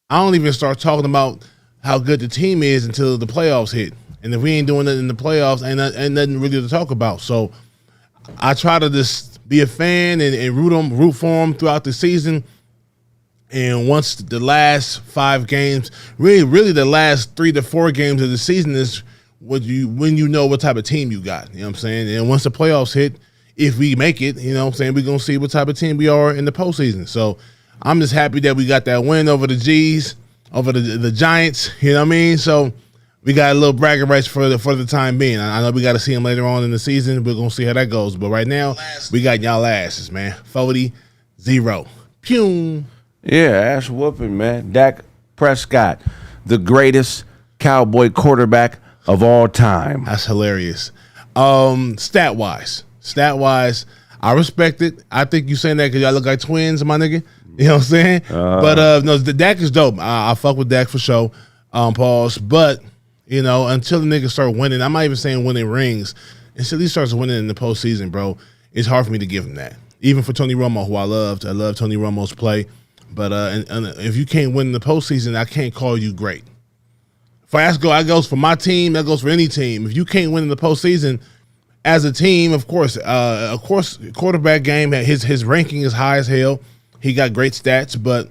I don't even start talking about how good the team is until the playoffs hit. And if we ain't doing it in the playoffs, ain't nothing really to talk about. So I try to just be a fan and root for them throughout the season. And once the last 5 games, really the last 3 to 4 games of the season is when you know what type of team you got. You know what I'm saying? And once the playoffs hit, if we make it, you know what I'm saying, we're going to see what type of team we are in the postseason. So I'm just happy that we got that win over the G's, over the Giants. You know what I mean? So we got a little bragging rights for the time being. I know we got to see them later on in the season. We're going to see how that goes. But right now, we got y'all asses, man. 40-0. Pew. Yeah, ass whooping, man. Dak Prescott, the greatest Cowboy quarterback of all time. That's hilarious. Stat-wise, I respect it. I think you saying that because y'all look like twins, my nigga. You know what I'm saying? But no, the Dak is dope. I fuck with Dak for sure. Pause. But, you know, until the niggas start winning, I'm not even saying winning rings. Until he starts winning in the postseason, bro, it's hard for me to give him that. Even for Tony Romo, who I loved. I love Tony Romo's play. But and if you can't win in the postseason, I can't call you great. That goes for my team. That goes for any team. If you can't win in the postseason as a team, of course, quarterback game, his ranking is high as hell. He got great stats. But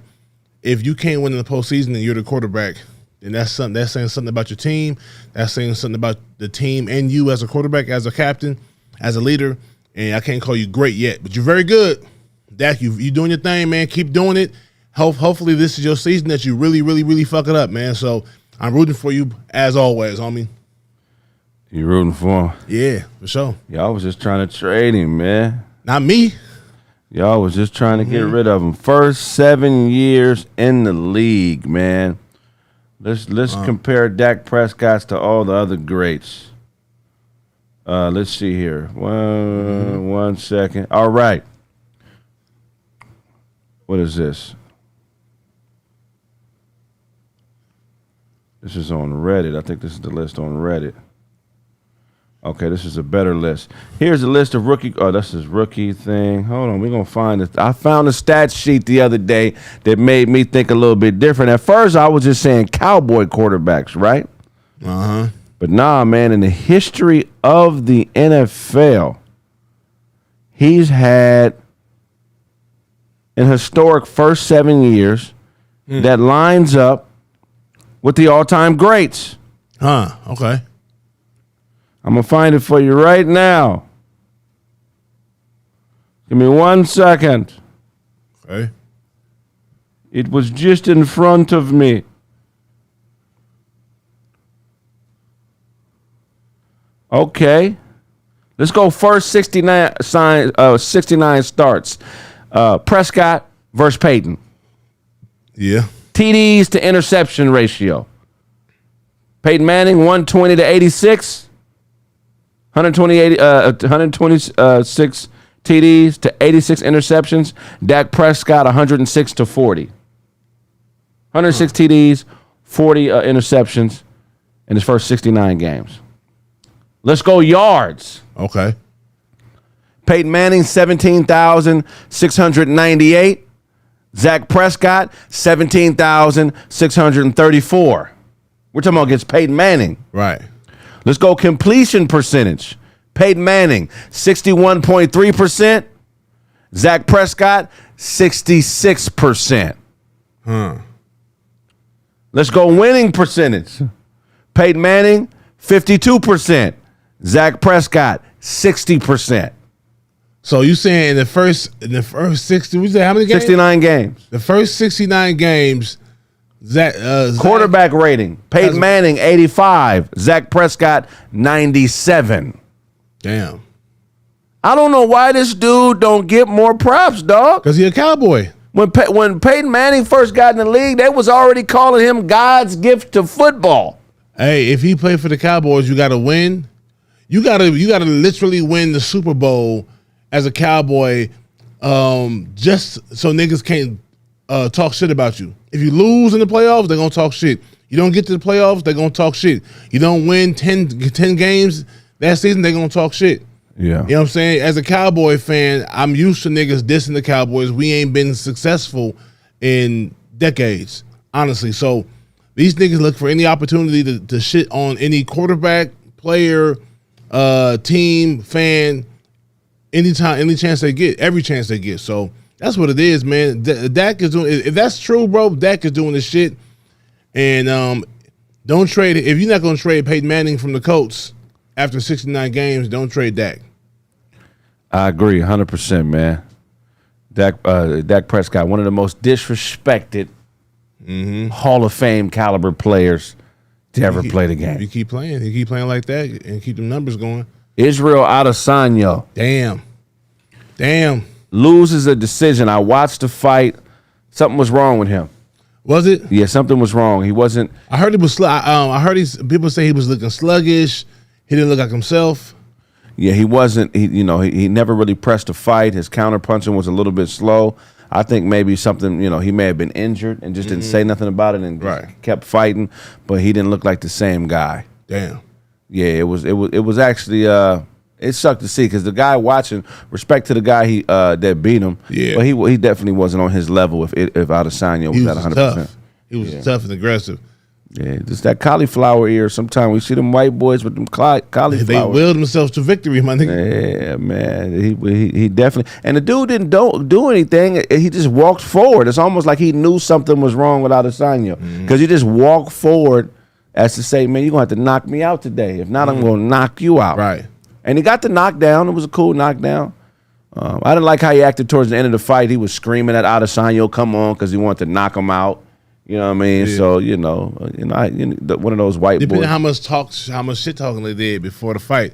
if you can't win in the postseason and you're the quarterback, then that's saying something about your team. That's saying something about the team and you as a quarterback, as a captain, as a leader. And I can't call you great yet, but you're very good. Dak, you doing your thing, man. Keep doing it. Hopefully this is your season that you really, really, really fuck it up, man. So I'm rooting for you as always, homie. You rooting for him? Yeah, for sure. Y'all was just trying to trade him, man. Not me. Y'all was just trying to get rid of him. First 7 years in the league, man. Let's compare Dak Prescott to all the other greats. Let's see here. One second. All right. What is this? This is on Reddit. I think this is the list on Reddit. Okay, this is a better list. Here's a list of rookie. Oh, this is rookie thing. Hold on, we're going to find it. I found a stat sheet the other day that made me think a little bit different. At first, I was just saying Cowboy quarterbacks, right? Uh-huh. But nah, man, in the history of the NFL, he's had an historic first 7 years that lines up with the all-time greats. Okay. I'm going to find it for you right now. Give me 1 second. Okay. It was just in front of me. Okay. Let's go first 69 starts. Prescott versus Peyton. Yeah. TDs to interception ratio. Peyton Manning, 120 to 86. 126 TDs to 86 interceptions. Dak Prescott, 106 to 40. 106 TDs, 40 interceptions in his first 69 games. Let's go yards. Okay. Peyton Manning, 17,698. Dak Prescott, 17,634. We're talking about against Peyton Manning. Right. Let's go completion percentage. Peyton Manning, 61.3%. Dak Prescott, 66%. Let's go winning percentage. Peyton Manning, 52%. Dak Prescott, 60%. So you saying in the first 60, we say how many games? 69 games. The first 69 games, Quarterback rating. Peyton Manning, 85. Dak Prescott, 97. Damn. I don't know why this dude don't get more props, dog. Because he a Cowboy. When Peyton Manning first got in the league, they was already calling him God's gift to football. Hey, if he played for the Cowboys, you got to win. You got to literally win the Super Bowl as a Cowboy, just so niggas can't talk shit about you. If you lose in the playoffs, they're going to talk shit. You don't get to the playoffs, they're going to talk shit. You don't win 10 games that season, they're going to talk shit. Yeah. You know what I'm saying? As a Cowboy fan, I'm used to niggas dissing the Cowboys. We ain't been successful in decades. honestly. So these niggas look for any opportunity to shit on any quarterback, player, team, fan, anytime, any chance they get, every chance they get. So that's what it is, man. Dak is doing. If that's true, bro, Dak is doing this shit. And don't trade it. If you're not going to trade Peyton Manning from the Colts after 69 games, don't trade Dak. I agree 100%, man. Dak Prescott, one of the most disrespected Hall of Fame caliber players to ever play the game. You keep playing. You keep playing like that and keep the numbers going. Israel Adesanya. Damn. Loses a decision. I watched the fight. Something was wrong with him. Was it? Yeah, something was wrong. He wasn't. I heard he was. I heard people say he was looking sluggish. He didn't look like himself. Yeah, he wasn't. He never really pressed a fight. His counter punching was a little bit slow. I think maybe something. He may have been injured and just didn't say nothing about it and just kept fighting. But he didn't look like the same guy. Damn. Yeah, it was actually. It sucked to see because the guy watching, respect to the guy that beat him. Yeah, but he definitely wasn't on his level if Adesanya was at 100%. He was tough and aggressive. Yeah, just that cauliflower ear. Sometimes we see them white boys with them cauliflower. They willed themselves to victory, my nigga. Yeah, man. He definitely. And the dude didn't do anything. He just walked forward. It's almost like he knew something was wrong with Adesanya because he just walked forward as to say, man, you're going to have to knock me out today. If not, I'm going to knock you out. Right. And he got the knockdown. It was a cool knockdown. I didn't like how he acted towards the end of the fight. He was screaming at Adesanya, come on, because he wanted to knock him out. You know what I mean? Yeah. So, one of those white Depending boys. how much shit talking they did before the fight,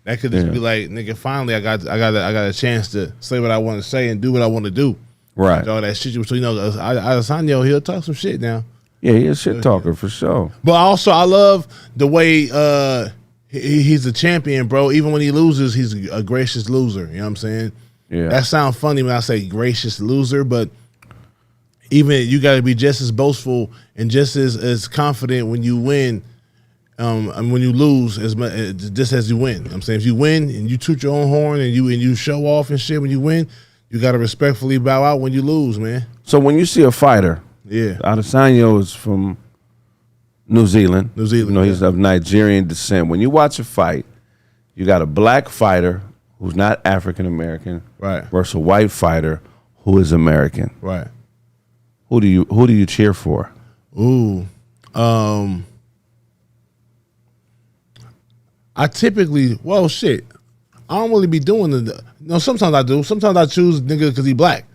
that could just be like, nigga, finally I got a chance to say what I want to say and do what I want to do. Right. All that shit. So, Adesanya, he'll talk some shit now. Yeah, he's a shit talker for sure. But also, I love the way he's a champion, bro. Even when he loses, he's a gracious loser. You know what I'm saying? Yeah. That sounds funny when I say gracious loser, but even you got to be just as boastful and just as confident when you win, and when you lose just as you win. You know what I'm saying, if you win and you toot your own horn and you show off and shit when you win, you got to respectfully bow out when you lose, man. So when you see a fighter, Adesanya is from New Zealand. He's of Nigerian descent. When you watch a fight, you got a black fighter who's not African American, versus a white fighter who is American. Right. Who do you cheer for? Ooh. I typically, I don't really be doing sometimes I do. Sometimes I choose nigga because he black.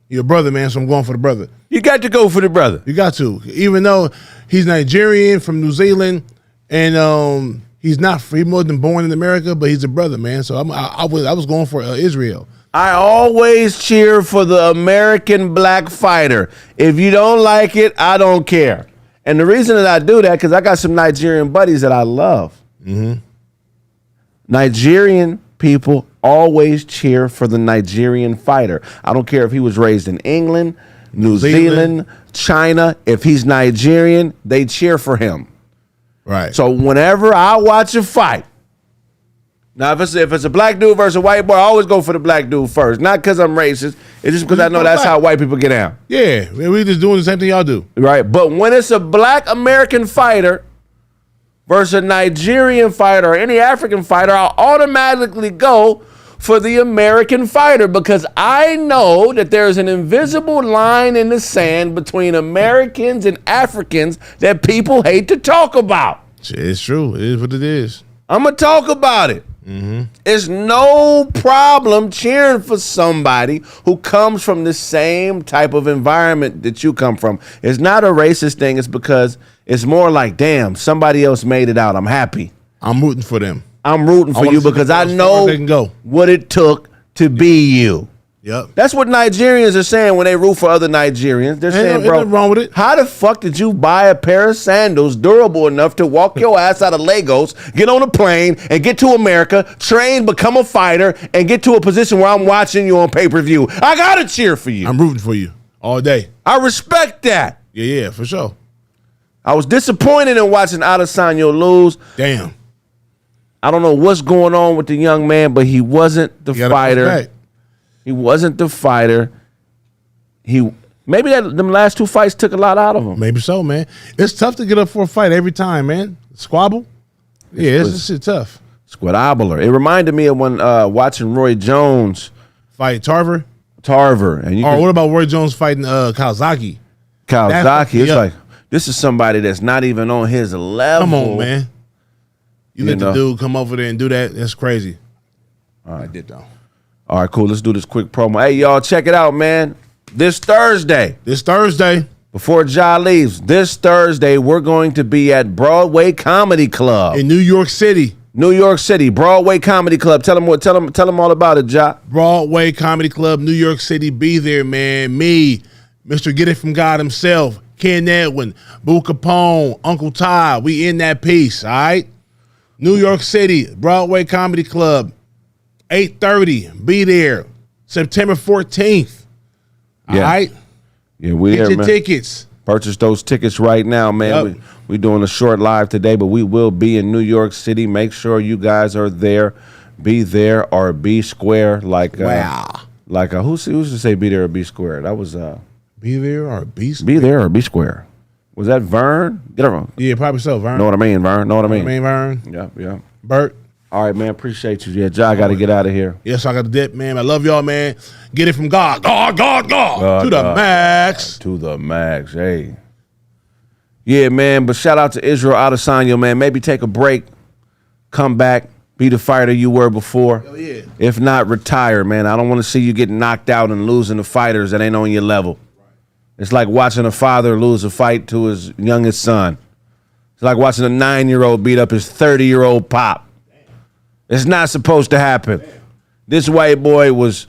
You're a brother, man, so I'm going for the brother. You got to go for the brother. You got to. Even though he's Nigerian from New Zealand and he's more than born in America, but he's a brother, man. So I was going for Israel. I always cheer for the American black fighter. If you don't like it, I don't care. And the reason that I do that, because I got some Nigerian buddies that I love. Mm-hmm. Nigerian people always cheer for the Nigerian fighter. I don't care if he was raised in England, New Zealand, China. If he's Nigerian, they cheer for him. Right. So whenever I watch a fight, now if it's a black dude versus a white boy, I always go for the black dude first. Not because I'm racist. It's just because I know that's how white people get down. Yeah, we just doing the same thing y'all do. Right. But when it's a black American fighter versus a Nigerian fighter or any African fighter, I'll automatically go for the American fighter because I know that there's an invisible line in the sand between Americans and Africans that people hate to talk about. It's true. It is what it is. I'm going to talk about it. Mm-hmm. It's no problem cheering for somebody who comes from the same type of environment that you come from. It's not a racist thing. It's because it's more like, damn, somebody else made it out. I'm happy. I'm rooting for them. I'm rooting for you because I know what it took to be you. Yep. That's what Nigerians are saying when they root for other Nigerians. They're saying, bro, nothing wrong with it. How the fuck did you buy a pair of sandals durable enough to walk your ass out of Lagos, get on a plane, and get to America, train, become a fighter, and get to a position where I'm watching you on pay-per-view? I got to cheer for you. I'm rooting for you all day. I respect that. Yeah, for sure. I was disappointed in watching Adesanya lose. Damn. I don't know what's going on with the young man, but he wasn't the fighter. He wasn't the fighter. Maybe them last 2 fights took a lot out of him. Maybe so, man. It's tough to get up for a fight every time, man. Squabble? Yeah, it's shit tough. Squadabbler. It reminded me of when watching Roy Jones fight Tarver. And what about Roy Jones fighting Kawasaki? It's like, this is somebody that's not even on his level. Come on, man. You let the dude come over there and do that. That's crazy. All right, I did though. All right, cool. Let's do this quick promo. Hey, y'all, check it out, man. This Thursday, before Ja leaves, this Thursday, we're going to be at Broadway Comedy Club in New York City. Broadway Comedy Club. Tell them all about it, Ja. Broadway Comedy Club, New York City. Be there, man. Me, Mr. Get It From God himself, Ken Edwin, Boo Capone, Uncle Ty. We in that piece, all right? New York City, Broadway Comedy Club, 8:30. Be there, September 14th. All right? Yeah, we get there, your man. tickets. Purchase those tickets right now, man. Yep. We doing a short live today, but we will be in New York City. Make sure you guys are there. Be there or be square. Who used to say be there or be square? That was be there or be square. Be there or be square. Was that Vern? Get it wrong. Yeah, probably so. Vern. Know what I mean, Vern? Know what I mean? Vern. Yeah. Bert. All right, man. Appreciate you. Yeah, Ja, got to get out of here. Yes, I got to dip, man. I love y'all, man. Get it from God. God. To the max. To the max. Hey. Yeah, man. But shout out to Israel Adesanya, man. Maybe take a break. Come back. Be the fighter you were before. Hell yeah. If not, retire, man. I don't want to see you get knocked out and losing to fighters that ain't on your level. It's like watching a father lose a fight to his youngest son. It's like watching a 9-year-old beat up his 30-year-old pop. It's not supposed to happen. This white boy was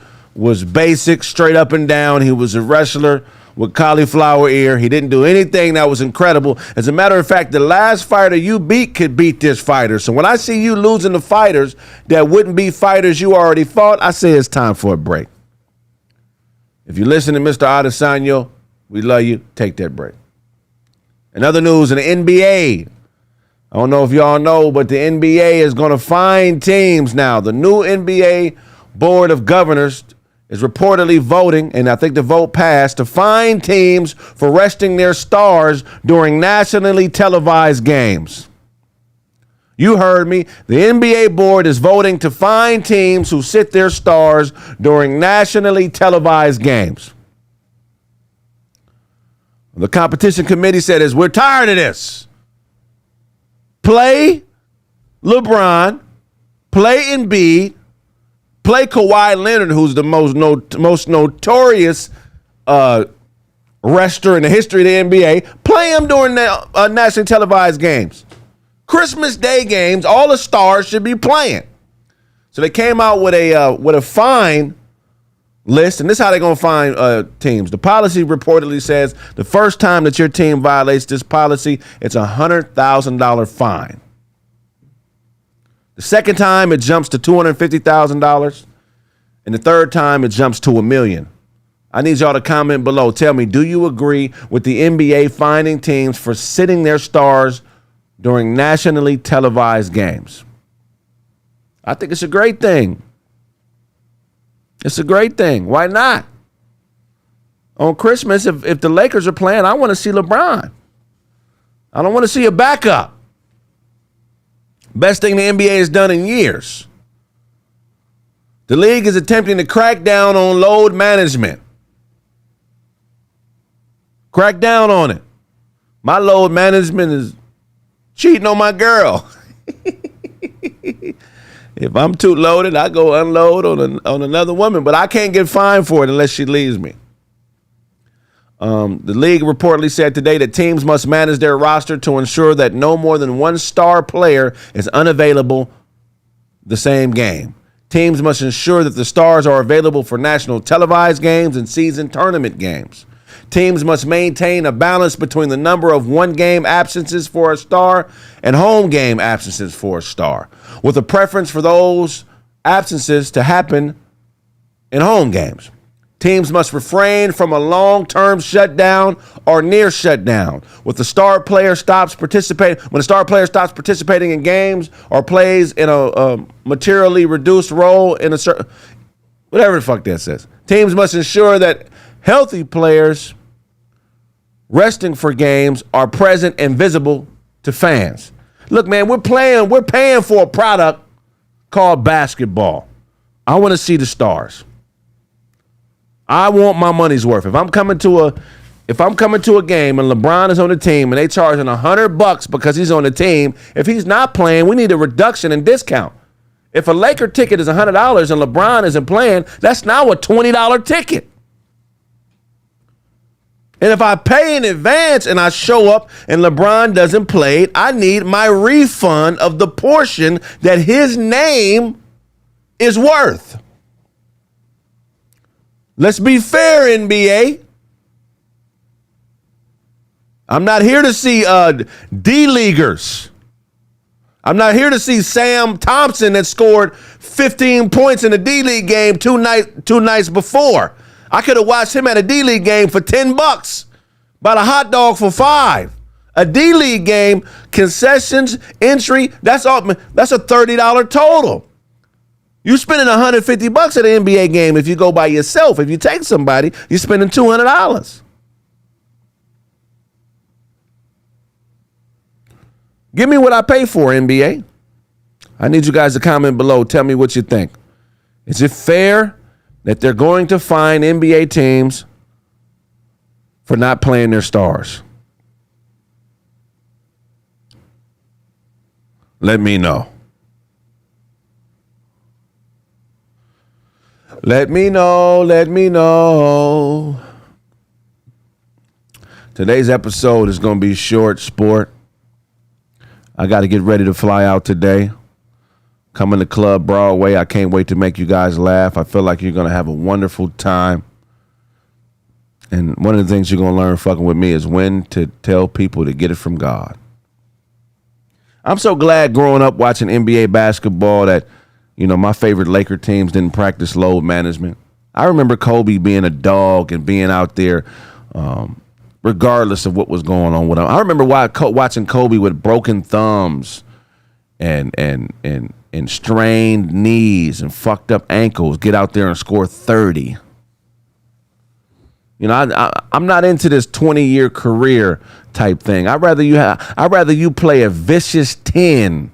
basic, straight up and down. He was a wrestler with cauliflower ear. He didn't do anything that was incredible. As a matter of fact, the last fighter you beat could beat this fighter. So when I see you losing to fighters that wouldn't be fighters you already fought, I say it's time for a break. If you listen to Mr. Adesanya, we love you. Take that break. In other news, in the NBA, I don't know if y'all know, but the NBA is going to fine teams now. The new NBA Board of Governors is reportedly voting, and I think the vote passed, to fine teams for resting their stars during nationally televised games. You heard me. The NBA board is voting to fine teams who sit their stars during nationally televised games. The competition committee said, we're tired of this. Play LeBron, play Embiid, play Kawhi Leonard, who's the most notorious wrestler in the history of the NBA. Play him during the nationally televised games. Christmas Day games, all the stars should be playing. So they came out with a fine list, and this is how they're going to fine teams. The policy reportedly says the first time that your team violates this policy, it's a $100,000 fine. The second time, it jumps to $250,000. And the third time, it jumps to $1 million. I need y'all to comment below. Tell me, do you agree with the NBA fining teams for sitting their stars during nationally televised games? I think it's a great thing. It's a great thing. Why not? On Christmas, if the Lakers are playing, I want to see LeBron. I don't want to see a backup. Best thing the NBA has done in years. The league is attempting to crack down on load management. Crack down on it. My load management is cheating on my girl. If I'm too loaded, I go unload on another woman, but I can't get fined for it unless she leaves me. The league reportedly said today that teams must manage their roster to ensure that no more than one star player is unavailable the same game. Teams must ensure that the stars are available for national televised games and season tournament games. Teams must maintain a balance between the number of one-game absences for a star and home game absences for a star, with a preference for those absences to happen in home games. Teams must refrain from a long-term shutdown or near shutdown. When the star player stops participating in games or plays in a materially reduced role in a certain, whatever the fuck that says. Teams must ensure that healthy players resting for games are present and visible to fans. Look, man, we're paying for a product called basketball. I want to see the stars. I want my money's worth. If I'm coming to a game and LeBron is on the team and they charging $100 because he's on the team, if he's not playing, we need a reduction in discount. If a Laker ticket is $100 and LeBron isn't playing, that's now a $20 ticket. And if I pay in advance and I show up and LeBron doesn't play, I need my refund of the portion that his name is worth. Let's be fair, NBA. I'm not here to see D-leaguers. I'm not here to see Sam Thompson that scored 15 points in a D-League game two nights before. I could have watched him at a D-League game for $10, bought a hot dog for $5. A D-League game, concessions, entry, that's a $30 total. You spending $150 at an NBA game if you go by yourself. If you take somebody, you're spending $200. Give me what I pay for, NBA. I need you guys to comment below. Tell me what you think. Is it fair that they're going to fine NBA teams for not playing their stars? Let me know. Let me know. Today's episode is going to be short, sport. I got to get ready to fly out today. Coming to Club Broadway. I can't wait to make you guys laugh. I feel like you're going to have a wonderful time. And one of the things you're going to learn fucking with me is when to tell people to get it from God. I'm so glad growing up watching NBA basketball that, my favorite Laker teams didn't practice load management. I remember Kobe being a dog and being out there regardless of what was going on with him. I remember watching Kobe with broken thumbs and strained knees and fucked up ankles get out there and score 30. I'm not into this 20-year career type thing. I'd rather you play a vicious 10.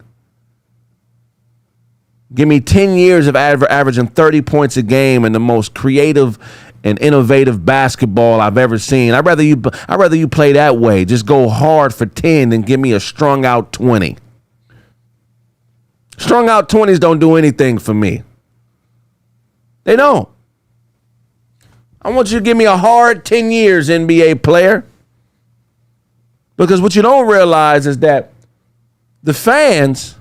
Give me 10 years of averaging 30 points a game and the most creative and innovative basketball I've ever seen. I'd rather you play that way. Just go hard for 10 than give me a strung out 20. Strung out 20s don't do anything for me. They don't. I want you to give me a hard 10 years, NBA player. Because what you don't realize is that the fans,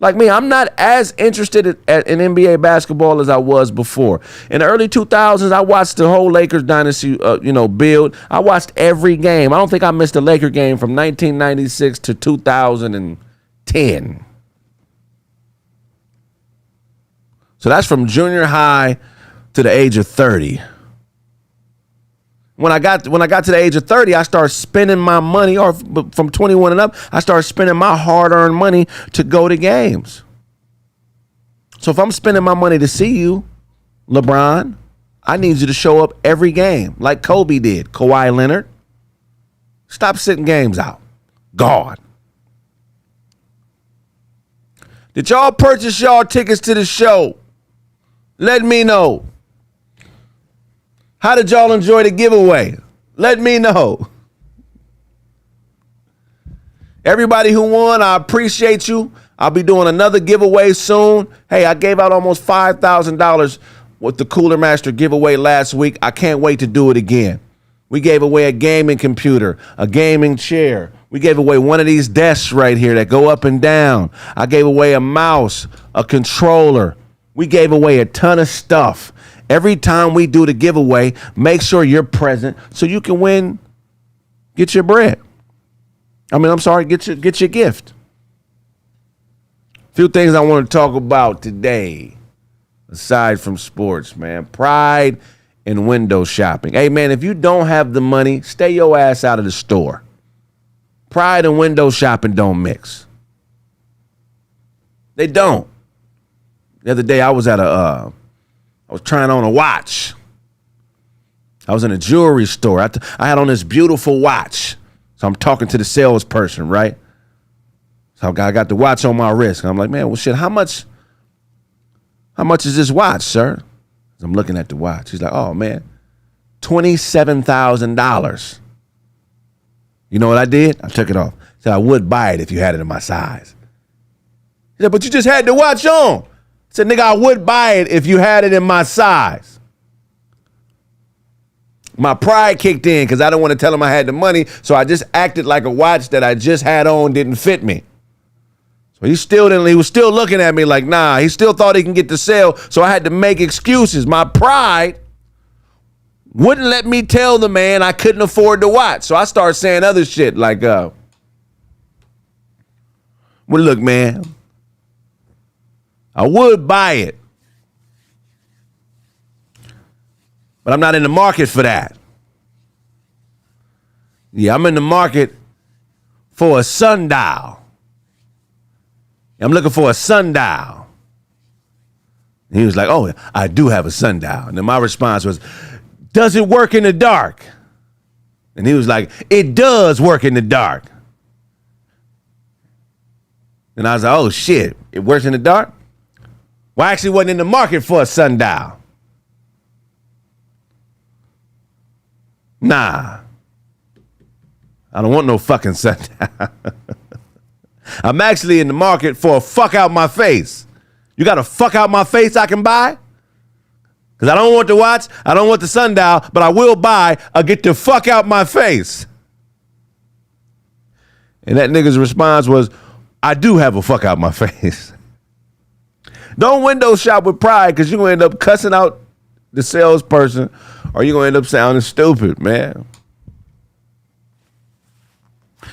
like me, I'm not as interested in NBA basketball as I was before. In the early 2000s, I watched the whole Lakers dynasty, build. I watched every game. I don't think I missed a Laker game from 1996 to 2010. So that's from junior high to the age of 30. When I got to the age of 30, I started spending my money, or from 21 and up, I started spending my hard-earned money to go to games. So if I'm spending my money to see you, LeBron, I need you to show up every game like Kobe did. Kawhi Leonard, stop sitting games out. Gawd. Did y'all purchase y'all tickets to the show? Let me know. How did y'all enjoy the giveaway? Let me know. Everybody who won, I appreciate you. I'll be doing another giveaway soon. Hey, I gave out almost $5,000 with the Cooler Master giveaway last week. I can't wait to do it again. We gave away a gaming computer, a gaming chair. We gave away one of these desks right here that go up and down. I gave away a mouse, a controller. We gave away a ton of stuff. Every time we do the giveaway, make sure you're present so you can win, get your bread. Get your gift. A few things I want to talk about today, aside from sports, man. Pride and window shopping. Hey, man, if you don't have the money, stay your ass out of the store. Pride and window shopping don't mix. They don't. The other day I was trying on a watch. I was in a jewelry store. I had on this beautiful watch. So I'm talking to the salesperson, right? So I got the watch on my wrist. And I'm like, man, well, shit, how much is this watch, sir? So I'm looking at the watch. He's like, oh, man, $27,000. You know what I did? I took it off. Said I would buy it if you had it in my size. He said, but you just had the watch on. I said, nigga, I would buy it if you had it in my size. My pride kicked in because I didn't want to tell him I had the money, so I just acted like a watch that I just had on didn't fit me. So he was still looking at me like, nah, he still thought he can get the sale, so I had to make excuses. My pride wouldn't let me tell the man I couldn't afford the watch. So I started saying other shit like, well, look, man, I would buy it, but I'm not in the market for that. Yeah, I'm in the market for a sundial. I'm looking for a sundial. And he was like, oh, I do have a sundial. And then my response was, does it work in the dark? And he was like, it does work in the dark. And I was like, oh, shit, it works in the dark? Well, I actually wasn't in the market for a sundial. Nah, I don't want no fucking sundial. I'm actually in the market for a fuck out my face. You got a fuck out my face I can buy? Because I don't want the watch, I don't want the sundial, but I will buy a get the fuck out my face. And that nigga's response was, I do have a fuck out my face. Don't window shop with pride because you're going to end up cussing out the salesperson or you're going to end up sounding stupid, man.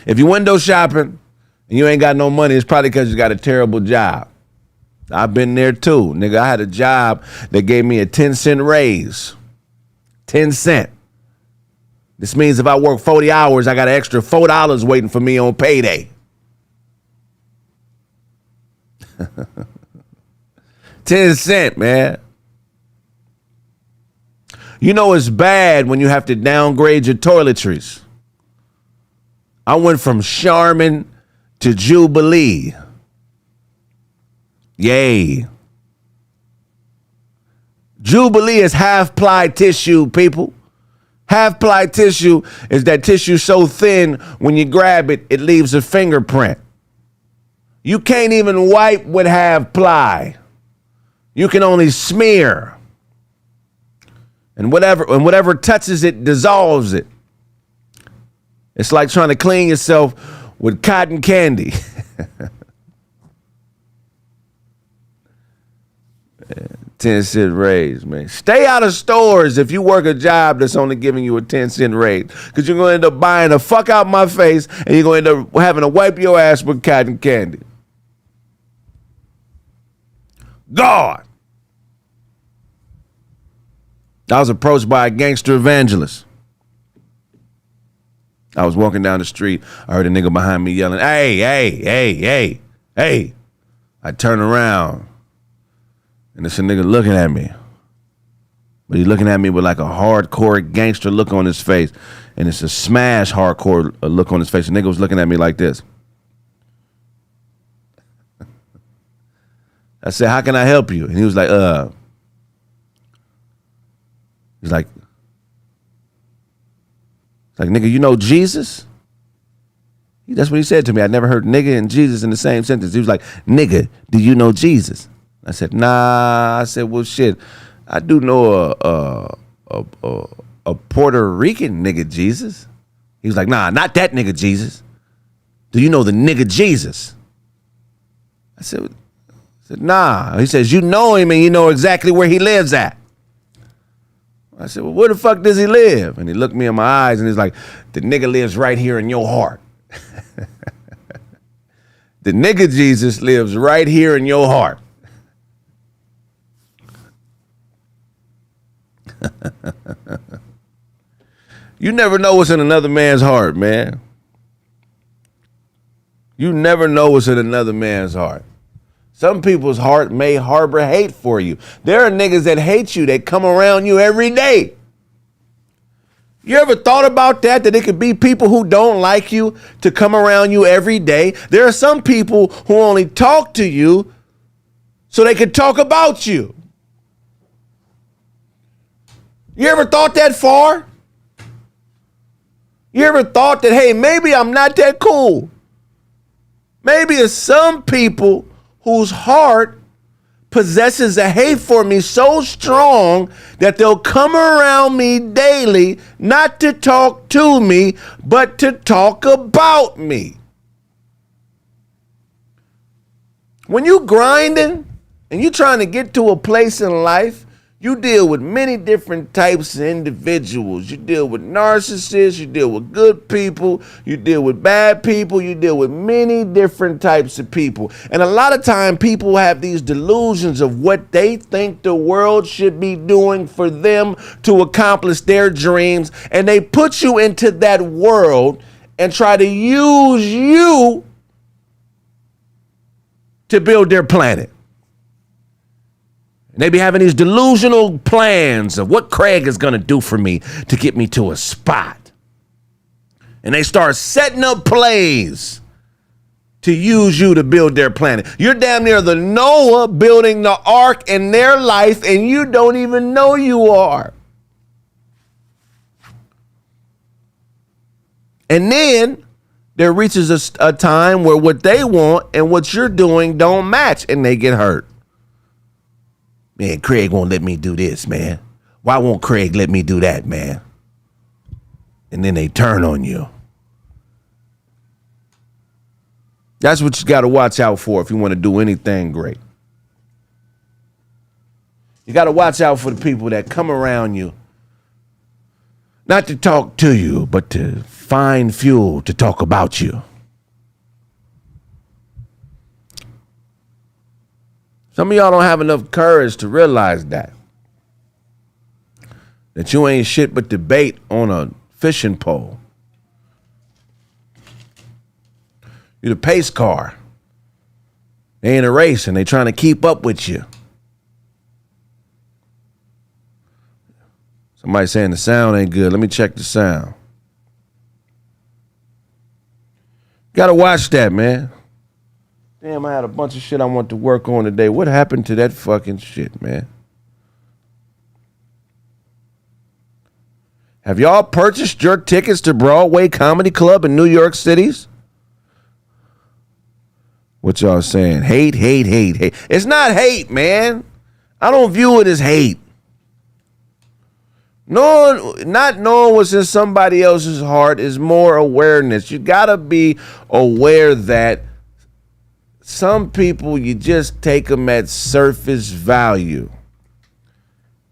If you're window shopping and you ain't got no money, it's probably because you got a terrible job. I've been there too. Nigga, I had a job that gave me a 10-cent raise. 10 cents. This means if I work 40 hours, I got an extra $4 waiting for me on payday. 10 cents, man. You know it's bad when you have to downgrade your toiletries. I went from Charmin to Jubilee. Yay. Jubilee is half-ply tissue, people. Half-ply tissue is that tissue so thin, when you grab it, it leaves a fingerprint. You can't even wipe with half-ply. You can only smear. And whatever touches it dissolves it. It's like trying to clean yourself with cotton candy. 10-cent raise, man. Stay out of stores if you work a job that's only giving you a 10-cent raise. Because you're going to end up buying a fuck out my face and you're going to end up having to wipe your ass with cotton candy. Gawd. I was approached by a gangster evangelist. I was walking down the street. I heard a nigga behind me yelling, hey, hey, hey, hey, hey. I turn around. And it's a nigga looking at me. But he's looking at me with like a hardcore gangster look on his face. And it's a smash hardcore look on his face. The nigga was looking at me like this. I said, how can I help you? And he was like, He's like, nigga, you know Jesus? That's what he said to me. I never heard nigga and Jesus in the same sentence. He was like, nigga, do you know Jesus? I said, nah. I said, well, shit, I do know a Puerto Rican nigga Jesus. He was like, nah, not that nigga Jesus. Do you know the nigga Jesus? I said, nah. He says, you know him and you know exactly where he lives at. I said, well, where the fuck does he live? And he looked me in my eyes and he's like, the nigga lives right here in your heart. The nigga Jesus lives right here in your heart. You never know what's in another man's heart, man. You never know what's in another man's heart. Some people's heart may harbor hate for you. There are niggas that hate you that come around you every day. You ever thought about that? That it could be people who don't like you to come around you every day. There are some people who only talk to you so they can talk about you. You ever thought that far? You ever thought that, hey, maybe I'm not that cool? Maybe it's some people whose heart possesses a hate for me so strong that they'll come around me daily, not to talk to me, but to talk about me. When you grinding and you trying to get to a place in life, you deal with many different types of individuals. You deal with narcissists, you deal with good people, you deal with bad people, you deal with many different types of people. And a lot of time people have these delusions of what they think the world should be doing for them to accomplish their dreams. And they put you into that world and try to use you to build their planet. They be having these delusional plans of what Craig is going to do for me to get me to a spot. And they start setting up plays to use you to build their planet. You're damn near the Noah building the ark in their life, and you don't even know you are. And then there reaches a time where what they want and what you're doing don't match, and they get hurt. Man, Craig won't let me do this, man. Why won't Craig let me do that, man? And then they turn on you. That's what you got to watch out for if you want to do anything great. You got to watch out for the people that come around you, not to talk to you, but to find fuel to talk about you. Some of y'all don't have enough courage to realize that you ain't shit but debate on a fishing pole. You're the pace car. They in a race and they trying to keep up with you. Somebody saying the sound ain't good. Let me check the sound. Gotta watch that, man. Damn, I had a bunch of shit I want to work on today. What happened to that fucking shit, man? Have y'all purchased your tickets to Broadway Comedy Club in New York Cities? What y'all saying? Hate. It's not hate, man. I don't view it as hate. Not knowing what's in somebody else's heart is more awareness. You gotta be aware that some people, you just take them at surface value.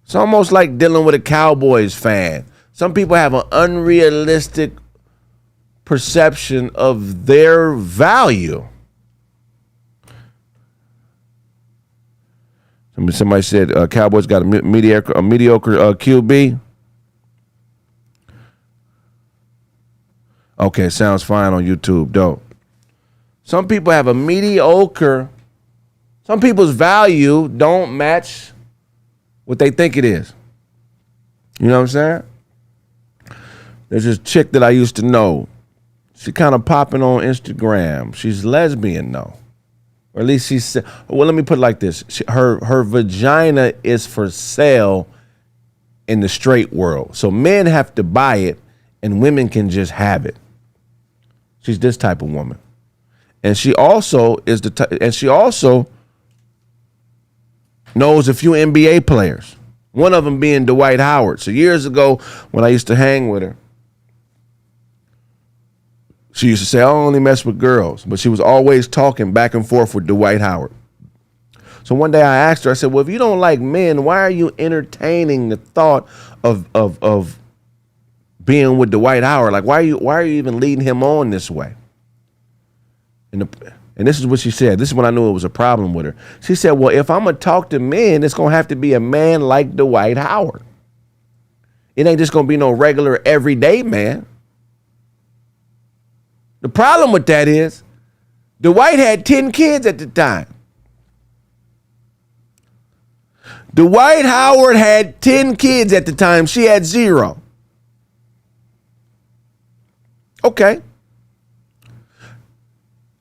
It's almost like dealing with a Cowboys fan. Some people have an unrealistic perception of their value. Somebody said Cowboys got a mediocre QB. Okay, sounds fine on YouTube, dope. Some people have a mediocre, some people's value don't match what they think it is. You know what I'm saying? There's this chick that I used to know. She kind of popping on Instagram. She's lesbian though. Or at least she said, well, let me put it like this. Her vagina is for sale in the straight world. So men have to buy it and women can just have it. She's this type of woman. And she also knows a few NBA players. One of them being Dwight Howard. So years ago, when I used to hang with her, she used to say, I only mess with girls. But she was always talking back and forth with Dwight Howard. So one day I asked her, I said, well, if you don't like men, why are you entertaining the thought of being with Dwight Howard? Like, why are you even leading him on this way? And this is what she said. This is when I knew it was a problem with her. She said, well, if I'm going to talk to men, it's going to have to be a man like Dwight Howard. It ain't just going to be no regular everyday man. The problem with that is Dwight had 10 kids at the time. Dwight Howard had 10 kids at the time. She had 0. Okay.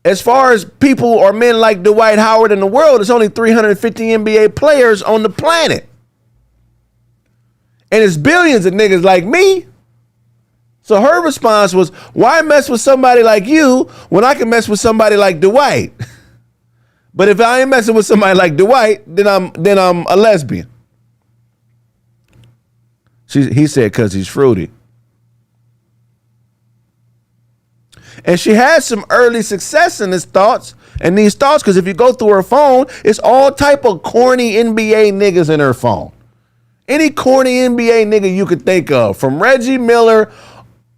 As far as people or men like Dwight Howard in the world, there's only 350 NBA players on the planet. And it's billions of niggas like me. So her response was, why mess with somebody like you when I can mess with somebody like Dwight? But if I ain't messing with somebody like Dwight, then I'm a lesbian. He said because he's fruity. And she had some early success in these thoughts, because if you go through her phone, it's all type of corny NBA niggas in her phone. Any corny NBA nigga you could think of, from Reggie Miller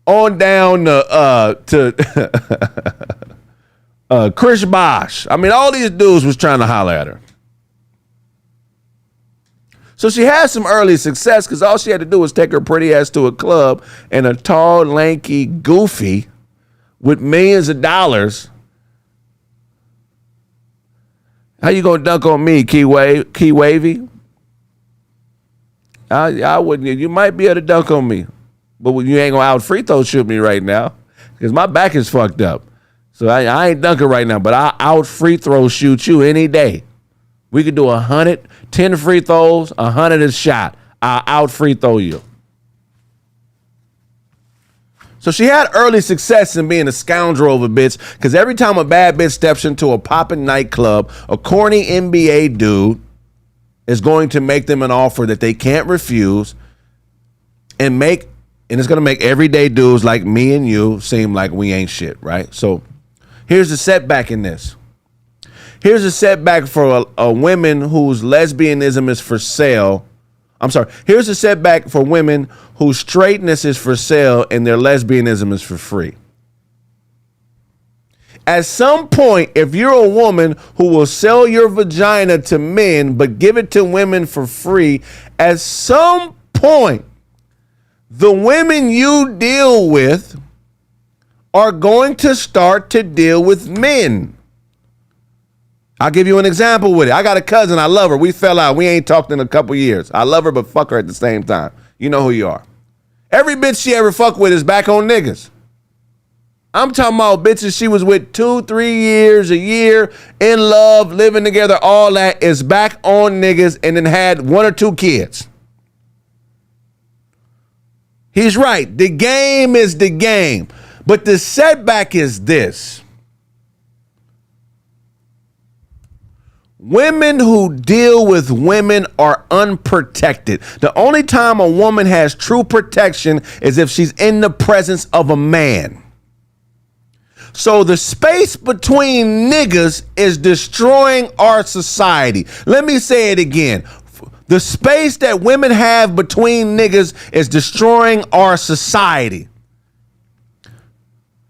on down to Chris Bosh. I mean, all these dudes was trying to holler at her. So she had some early success because all she had to do was take her pretty ass to a club, and a tall, lanky, goofy with millions of dollars. How you gonna dunk on me, Key Wavy? I wouldn't. You might be able to dunk on me, but you ain't gonna out free throw shoot me right now because my back is fucked up. So I ain't dunking right now, but I'll out free throw shoot you any day. We could do 100, 10 free throws, 100 a shot. I'll out free throw you. So she had early success in being a scoundrel of a bitch, because every time a bad bitch steps into a popping nightclub, a corny NBA dude is going to make them an offer that they can't refuse, and it's going to make everyday dudes like me and you seem like we ain't shit, right? So here's the setback in this. Here's a setback for a women whose lesbianism is for sale. I'm sorry. Here's a setback for women whose straightness is for sale and their lesbianism is for free. At some point, if you're a woman who will sell your vagina to men but give it to women for free, at some point, the women you deal with are going to start to deal with men. I'll give you an example with it. I got a cousin. I love her. We fell out. We ain't talked in a couple years. I love her, but fuck her at the same time. You know who you are. Every bitch she ever fuck with is back on niggas. I'm talking about bitches she was with 2, 3 years, a year, in love, living together, all that is back on niggas, and then had 1 or 2 kids. He's right. The game is the game. But the setback is this. Women who deal with women are unprotected. The only time a woman has true protection is if she's in the presence of a man. So the space between niggas is destroying our society. Let me say it again. The space that women have between niggas is destroying our society.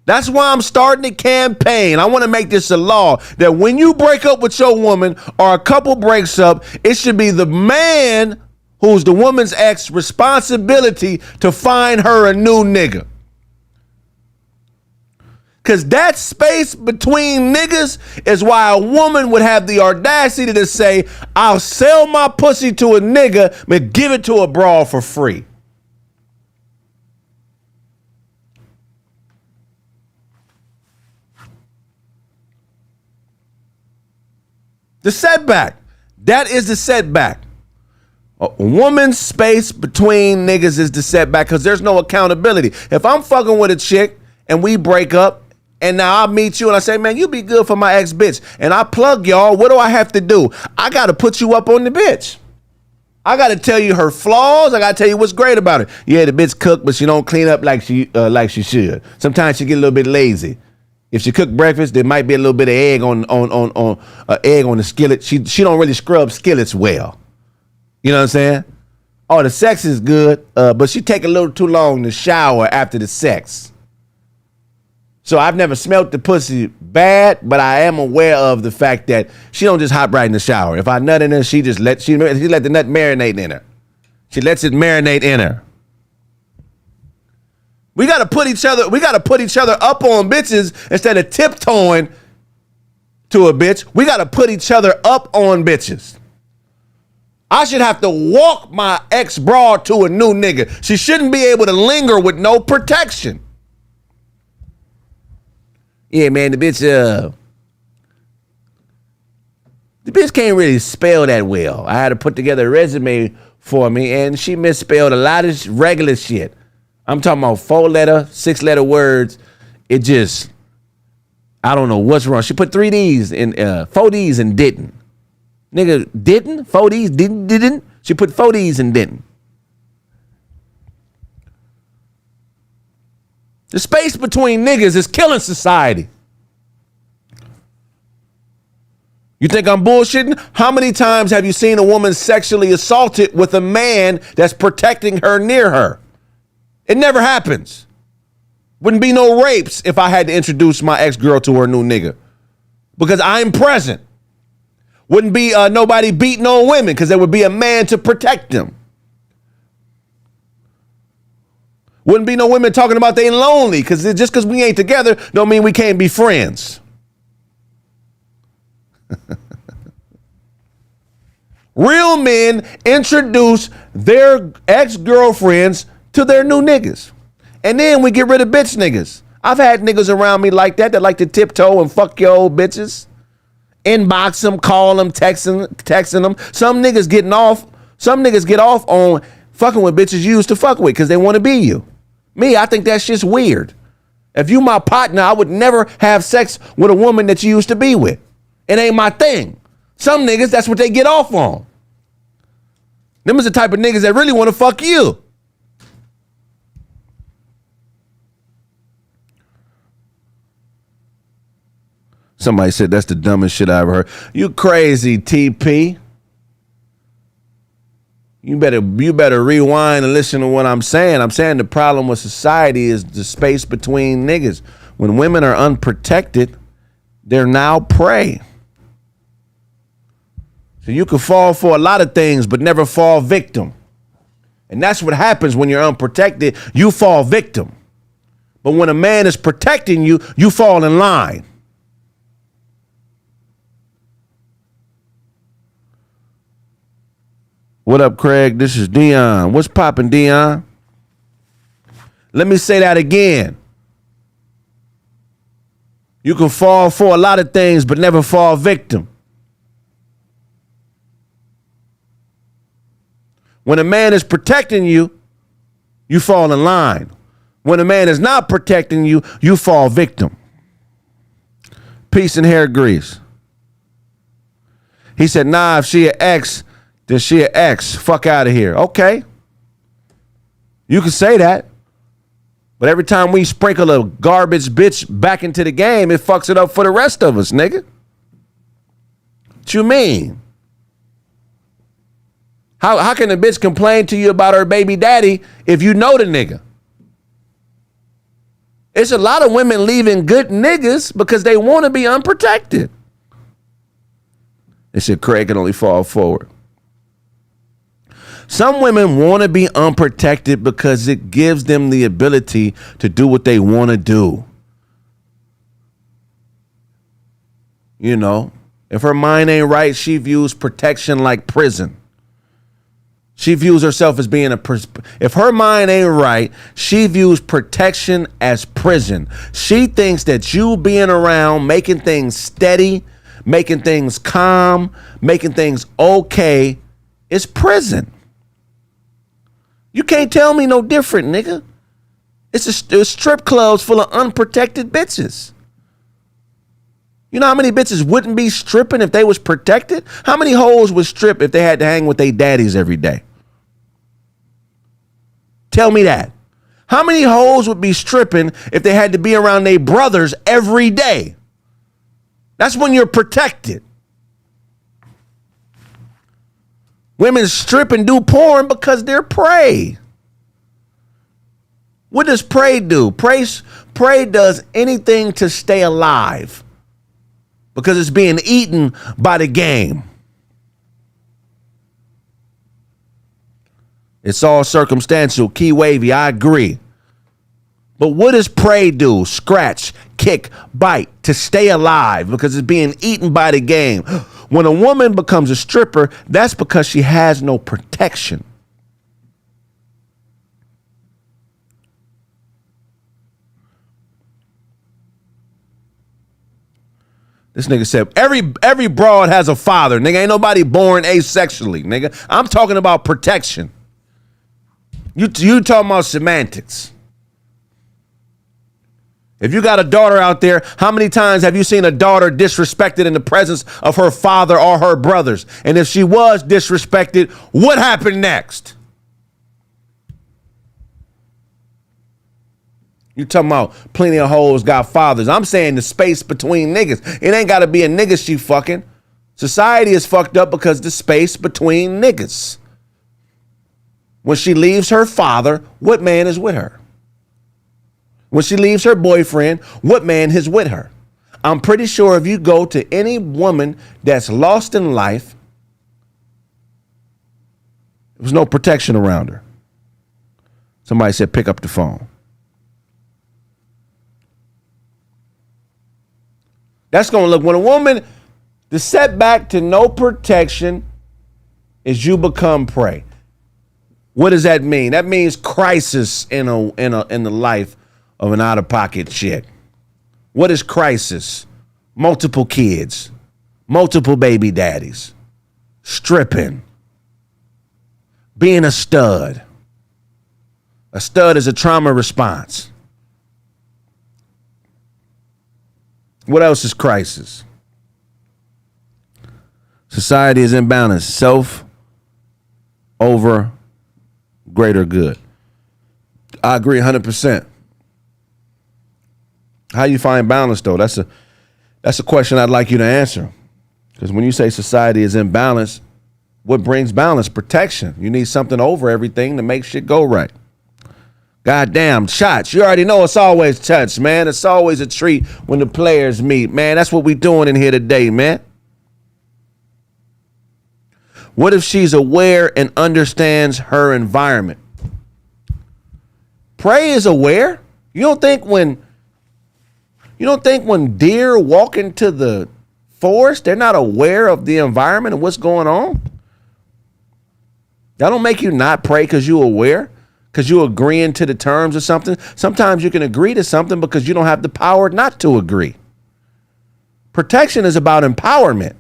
That's why I'm starting a campaign. I want to make this a law that when you break up with your woman or a couple breaks up, it should be the man who's the woman's ex responsibility to find her a new nigga. Because that space between niggas is why a woman would have the audacity to say, I'll sell my pussy to a nigga, but give it to a broad for free. The setback. That is the setback. A woman's space between niggas is the setback because there's no accountability. If I'm fucking with a chick and we break up and now I meet you and I say, man, you be good for my ex bitch, and I plug y'all, what do I have to do? I got to put you up on the bitch. I got to tell you her flaws. I got to tell you what's great about her. Yeah, the bitch cook, but she don't clean up like she should. Sometimes she get a little bit lazy. If she cook breakfast, there might be a little bit of egg on the skillet. She don't really scrub skillets well. You know what I'm saying? Oh, the sex is good, but she take a little too long to shower after the sex. So I've never smelt the pussy bad, but I am aware of the fact that she don't just hop right in the shower. If I nut in her, she let the nut marinate in her. She lets it marinate in her. We gotta put each other up on bitches instead of tiptoeing to a bitch. We gotta put each other up on bitches. I should have to walk my ex-broad to a new nigga. She shouldn't be able to linger with no protection. Yeah, man, the bitch can't really spell that well. I had to put together a resume for me, and she misspelled a lot of regular shit. I'm talking about 4-letter, 6-letter words. It just, I don't know what's wrong. She put 3 D's in, 4 D's and didn't. Nigga, didn't? 4 D's, didn't? She put 4 D's and didn't. The space between niggas is killing society. You think I'm bullshitting? How many times have you seen a woman sexually assaulted with a man that's protecting her near her? It never happens. Wouldn't be no rapes if I had to introduce my ex-girl to her new nigga. Because I'm present. Wouldn't be nobody beating on women because there would be a man to protect them. Wouldn't be no women talking about they lonely because just because we ain't together don't mean we can't be friends. Real men introduce their ex-girlfriends to their new niggas. And then we get rid of bitch niggas. I've had niggas around me like that like to tiptoe and fuck your old bitches. Inbox them, call them, texting them. Some niggas get off on fucking with bitches you used to fuck with because they want to be you. Me, I think that shit's weird. If you my partner, I would never have sex with a woman that you used to be with. It ain't my thing. Some niggas, that's what they get off on. Them is the type of niggas that really want to fuck you. Somebody said that's the dumbest shit I ever heard. You crazy, TP. You better rewind and listen to what I'm saying. I'm saying the problem with society is the space between niggas. When women are unprotected, they're now prey. So you can fall for a lot of things, but never fall victim. And that's what happens when you're unprotected. You fall victim. But when a man is protecting you, you fall in line. What up, Craig? This is Dion. What's poppin', Dion? Let me say that again. You can fall for a lot of things, but never fall victim. When a man is protecting you, you fall in line. When a man is not protecting you, you fall victim. Peace and hair grease. He said, nah, if she an ex, then she an ex. Fuck out of here. Okay. You can say that. But every time we sprinkle a garbage bitch back into the game, it fucks it up for the rest of us, nigga. What you mean? How can a bitch complain to you about her baby daddy if you know the nigga? It's a lot of women leaving good niggas because they want to be unprotected. They said Craig can only fall forward. Some women want to be unprotected because it gives them the ability to do what they want to do. You know, if her mind ain't right, she views protection like prison. She views herself as being if her mind ain't right, she views protection as prison. She thinks that you being around, making things steady, making things calm, making things okay is prison. You can't tell me no different, nigga. It's strip clubs full of unprotected bitches. You know how many bitches wouldn't be stripping if they was protected? How many hoes would strip if they had to hang with their daddies every day? Tell me that. How many hoes would be stripping if they had to be around their brothers every day? That's when you're protected. Women strip and do porn because they're prey. What does prey do? Prey does anything to stay alive because it's being eaten by the game. It's all circumstantial. Key wavy, I agree. But what does prey do? Scratch, kick, bite to stay alive because it's being eaten by the game. When a woman becomes a stripper, that's because she has no protection. This nigga said, every broad has a father. Nigga, ain't nobody born asexually, nigga. I'm talking about protection. You talking about semantics. If you got a daughter out there, how many times have you seen a daughter disrespected in the presence of her father or her brothers? And if she was disrespected, what happened next? You talking about plenty of hoes got fathers. I'm saying the space between niggas. It ain't got to be a nigga she fucking. Society is fucked up because the space between niggas. When she leaves her father, what man is with her? When she leaves her boyfriend, what man is with her? I'm pretty sure if you go to any woman that's lost in life, there was no protection around her. Somebody said, pick up the phone. That's going to look, when a woman, the setback to no protection is you become prey. What does that mean? That means crisis in the life of an out-of-pocket chick. What is crisis? Multiple kids, multiple baby daddies, stripping, being a stud. A stud is a trauma response. What else is crisis? Society is imbalanced. Self over greater good. I agree 100%. How you find balance, though? That's a question I'd like you to answer. Because when you say society is imbalanced, what brings balance? Protection. You need something over everything to make shit go right. Goddamn, shots. You already know it's always touch, man. It's always a treat when the players meet, man. That's what we doing in here today, man. What if she's aware and understands her environment? Prey is aware. You don't think when deer walk into the forest, they're not aware of the environment and what's going on? That don't make you not prey because you're aware. Because you're agreeing to the terms of something. Sometimes you can agree to something because you don't have the power not to agree. Protection is about empowerment.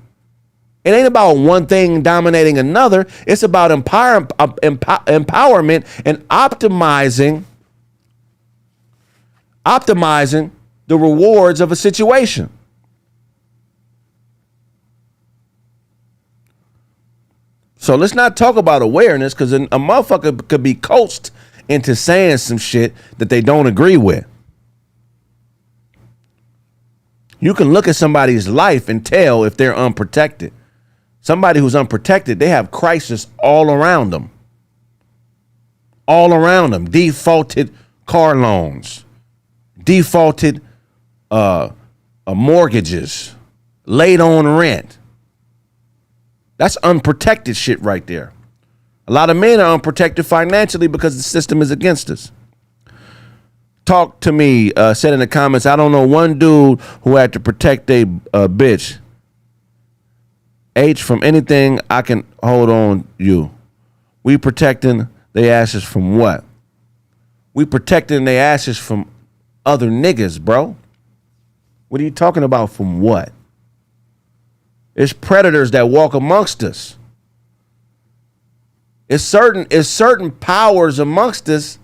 It ain't about one thing dominating another. It's about empowerment and optimizing the rewards of a situation. So let's not talk about awareness, because a motherfucker could be coached into saying some shit that they don't agree with. You can look at somebody's life and tell if they're unprotected. Somebody who's unprotected, they have crisis all around them. All around them. Defaulted car loans. Defaulted mortgages. Late on rent. That's unprotected shit right there. A lot of men are unprotected financially because the system is against us. Talk to me, said in the comments, I don't know one dude who had to protect a bitch. H, from anything I can hold on you. We protecting their asses from what? We protecting their asses from other niggas, bro. What are you talking about from what? It's predators that walk amongst us. It's certain powers amongst us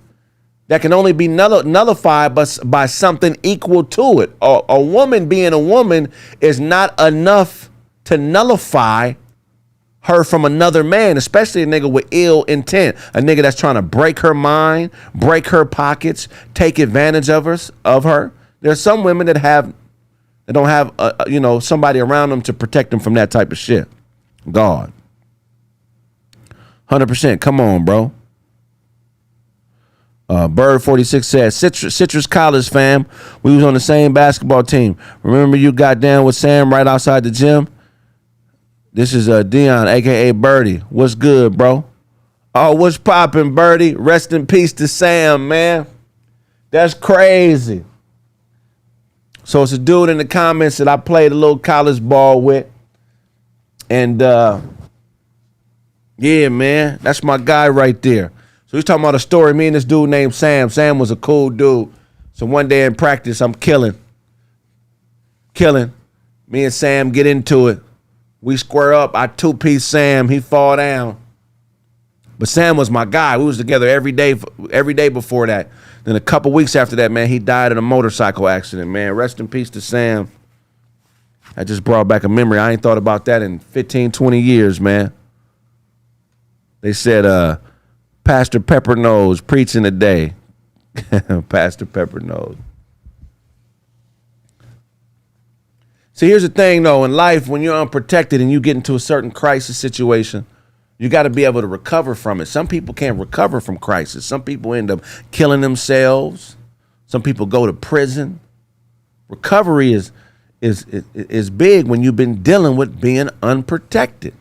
that can only be nullified by something equal to it. A woman being a woman is not enough to nullify her from another man, especially a nigga with ill intent, a nigga that's trying to break her mind, break her pockets, take advantage of her. There's some women that don't have somebody around them to protect them from that type of shit. Gawd. 100%. Come on, bro. Bird 46 says, Citrus College fam. We was on the same basketball team. Remember you got down with Sam right outside the gym? This is Dion, a.k.a. Birdie. What's good, bro? Oh, what's poppin', Birdie? Rest in peace to Sam, man. That's crazy. So it's a dude in the comments that I played a little college ball with. And, yeah, man, that's my guy right there. So he's talking about a story. Me and this dude named Sam. Sam was a cool dude. So one day in practice, I'm killing. Me and Sam get into it. We square up. I two-piece Sam. He fall down. But Sam was my guy. We was together every day before that. Then a couple weeks after that, man, he died in a motorcycle accident, man. Rest in peace to Sam. I just brought back a memory. I ain't thought about that in 15, 20 years, man. They said, Pastor Peppernose preaching today. Pastor Peppernose. See, here's the thing, though. In life, when you're unprotected and you get into a certain crisis situation, you got to be able to recover from it. Some people can't recover from crisis. Some people end up killing themselves. Some people go to prison. Recovery is big when you've been dealing with being unprotected.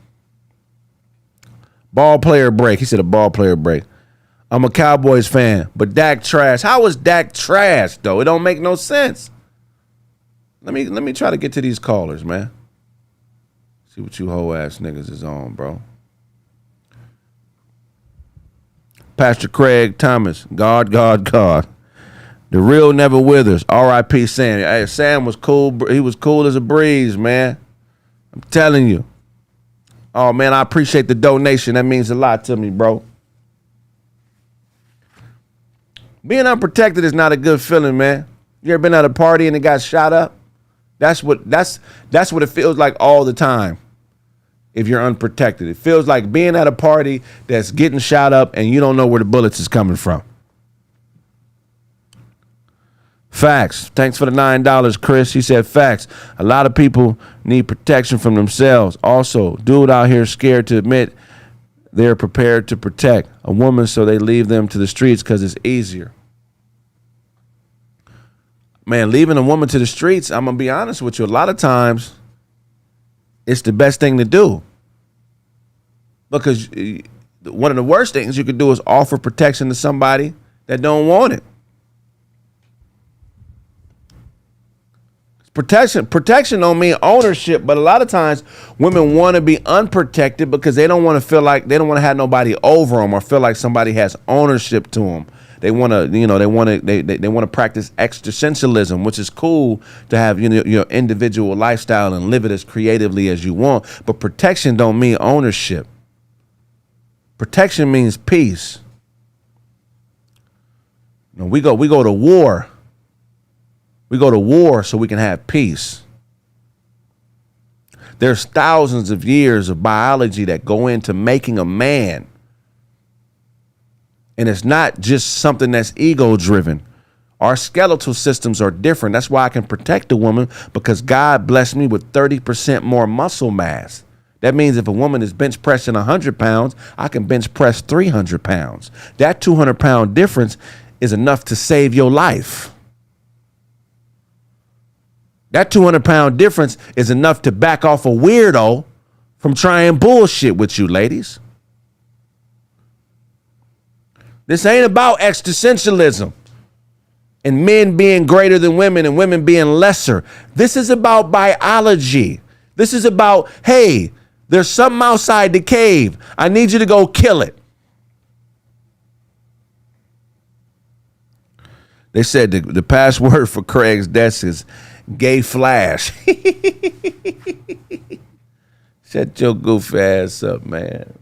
Ball player break. He said a ball player break. I'm a Cowboys fan, but Dak trash. How is Dak trash, though? It don't make no sense. Let me try to get to these callers, man. See what you hoe ass niggas is on, bro. Pastor Craig Thomas, God. The real never withers. R.I.P. Sam. Hey, Sam was cool. He was cool as a breeze, man. I'm telling you. Oh, man, I appreciate the donation. That means a lot to me, bro. Being unprotected is not a good feeling, man. You ever been at a party and it got shot up? That's what it feels like all the time. If you're unprotected, it feels like being at a party that's getting shot up and you don't know where the bullets is coming from. Facts. Thanks for the $9, Chris. He said facts. A lot of people need protection from themselves. Also, dude out here scared to admit they're prepared to protect a woman, so they leave them to the streets because it's easier. Man, leaving a woman to the streets, I'm going to be honest with you, a lot of times it's the best thing to do. Because one of the worst things you could do is offer protection to somebody that don't want it. Protection don't mean ownership, but a lot of times women want to be unprotected because they don't want to feel like they don't want to have nobody over them or feel like somebody has ownership to them. They want to, they want to practice existentialism, which is cool to have, your individual lifestyle and live it as creatively as you want. But protection don't mean ownership. Protection means peace. We go to war. We go to war so we can have peace. There's thousands of years of biology that go into making a man. And it's not just something that's ego driven. Our skeletal systems are different. That's why I can protect a woman, because God blessed me with 30% more muscle mass. That means if a woman is bench pressing 100 pounds, I can bench press 300 pounds. That 200-pound difference is enough to save your life. That 200-pound difference is enough to back off a weirdo from trying bullshit with you, ladies. This ain't about existentialism and men being greater than women and women being lesser. This is about biology. This is about, hey, there's something outside the cave. I need you to go kill it. They said the password for Craig's desk is gay flash. Shut your goof ass up, man.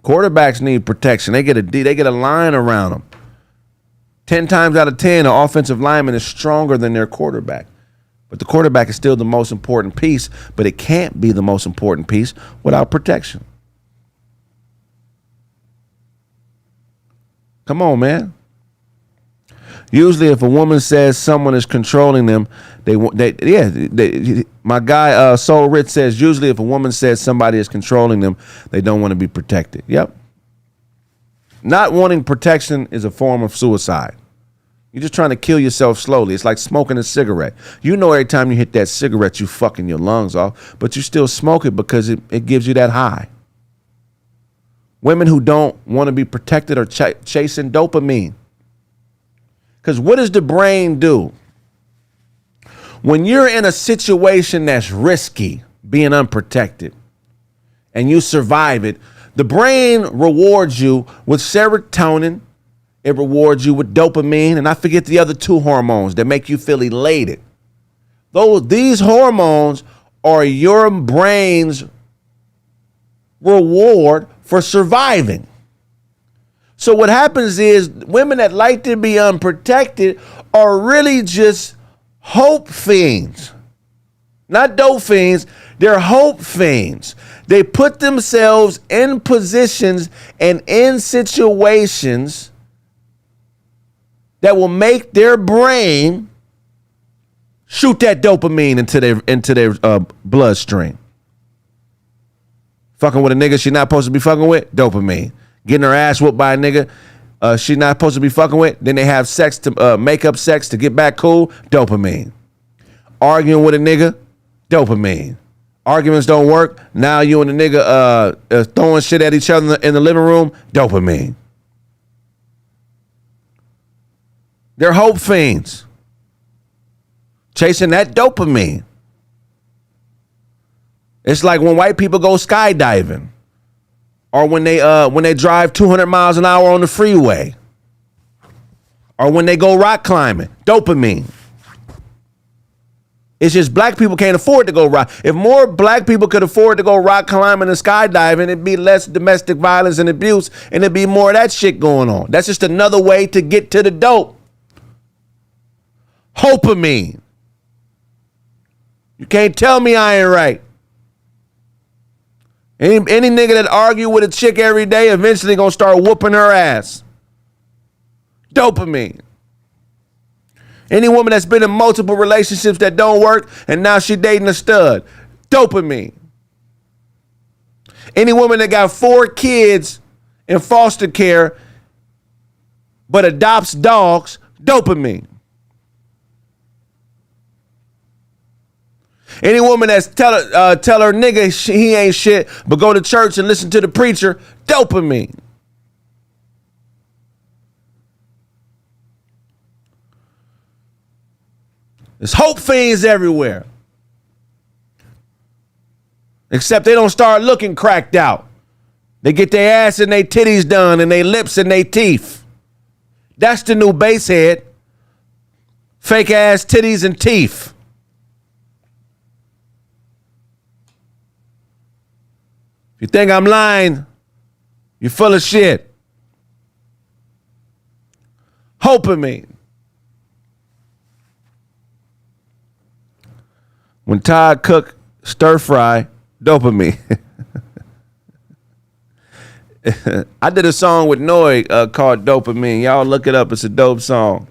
Quarterbacks need protection. They get a line around them. 10 times out of 10, an offensive lineman is stronger than their quarterback. But the quarterback is still the most important piece, but it can't be the most important piece without protection. Come on, man. Usually, if a woman says someone is controlling them, my guy Soul Rich says usually if a woman says somebody is controlling them, they don't want to be protected. Yep. Not wanting protection is a form of suicide. You're just trying to kill yourself slowly. It's like smoking a cigarette. You know, every time you hit that cigarette, you fucking your lungs off, but you still smoke it because it gives you that high. Women who don't want to be protected are chasing dopamine. Because what does the brain do? When you're in a situation that's risky, being unprotected, and you survive it, the brain rewards you with serotonin. It rewards you with dopamine, and I forget the other two hormones that make you feel elated. These hormones are your brain's reward for surviving. So what happens is women that like to be unprotected are really just hope fiends. Not dope fiends, they're hope fiends. They put themselves in positions and in situations that will make their brain shoot that dopamine into their bloodstream. Fucking with a nigga she not supposed to be fucking with, dopamine. Getting her ass whooped by a nigga she not supposed to be fucking with, then they have sex to make up sex to get back cool, dopamine. Arguing with a nigga, dopamine. Arguments don't work, now you and the nigga throwing shit at each other in the living room, dopamine. They're hope fiends. Chasing that dopamine. It's like when white people go skydiving, or when they drive 200 miles an hour on the freeway, or when they go rock climbing, dopamine. It's just black people can't afford to go rock. If more black people could afford to go rock climbing and skydiving, it'd be less domestic violence and abuse, and it'd be more of that shit going on. That's just another way to get to the dope. Hopamine. You can't tell me I ain't right. Any nigga that argue with a chick every day eventually gonna start whooping her ass. Dopamine. Any woman that's been in multiple relationships that don't work and now she dating a stud. Dopamine. Any woman that got 4 kids in foster care but adopts dogs. Dopamine. Any woman that's tell her nigga he ain't shit, but go to church and listen to the preacher, dopamine. There's hope fiends everywhere. Except they don't start looking cracked out. They get their ass and their titties done and their lips and their teeth. That's the new base head. Fake ass titties and teeth. If you think I'm lying, you're full of shit. Hopamine. When Todd cook stir fry, dopamine. I did a song with Noy called Dopamine. Y'all look it up. It's a dope song.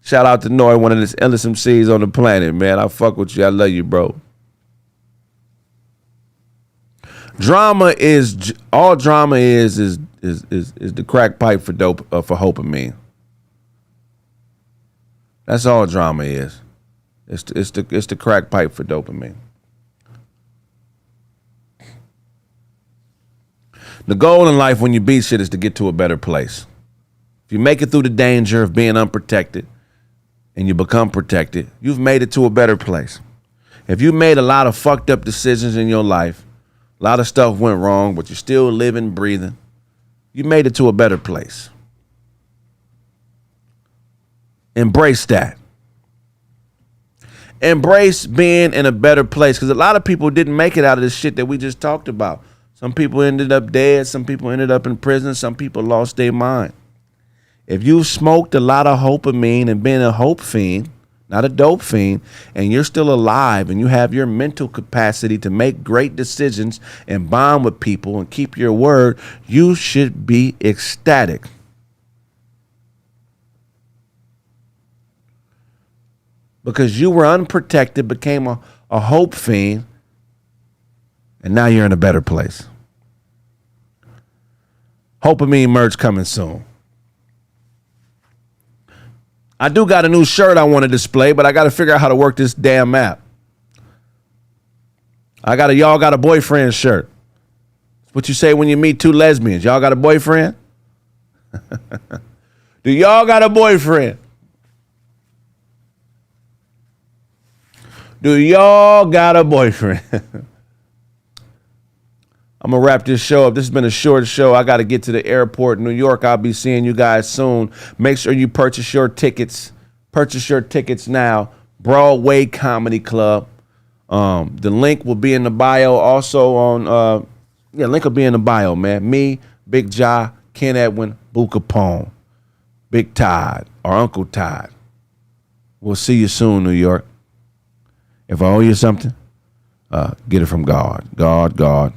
Shout out to Noy, one of the illest MCs on the planet, man. I fuck with you. I love you, bro. Drama is all drama is the crack pipe for hopamine. That's all drama is. It's the crack pipe for dopamine. The goal in life when you beat shit is to get to a better place. If you make it through the danger of being unprotected and you become protected, you've made it to a better place. If you made a lot of fucked up decisions in your life, a lot of stuff went wrong, but you're still living, breathing, you made it to a better place. Embrace that. Embrace being in a better place, because a lot of people didn't make it out of this shit that we just talked about. Some people ended up dead. Some people ended up in prison. Some people lost their mind. If you've smoked a lot of hopamine and been a hope fiend, not a dope fiend, and you're still alive and you have your mental capacity to make great decisions and bond with people and keep your word, you should be ecstatic. Because you were unprotected, became a hope fiend, and now you're in a better place. Hopamine merch coming soon. I do got a new shirt I want to display, but I got to figure out how to work this damn app. I got a y'all got a boyfriend shirt. It's what you say when you meet two lesbians. Y'all got a boyfriend? Do y'all got a boyfriend? Do y'all got a boyfriend? I'm going to wrap this show up. This has been a short show. I got to get to the airport in New York. I'll be seeing you guys soon. Make sure you purchase your tickets. Purchase your tickets now. Broadway Comedy Club. The link will be in the bio. Also on, link will be in the bio, man. Me, Big Ja, Ken Edwin, Boo Capone, Big Todd, or Uncle Todd. We'll see you soon, New York. If I owe you something, get it from Gawd. Gawd.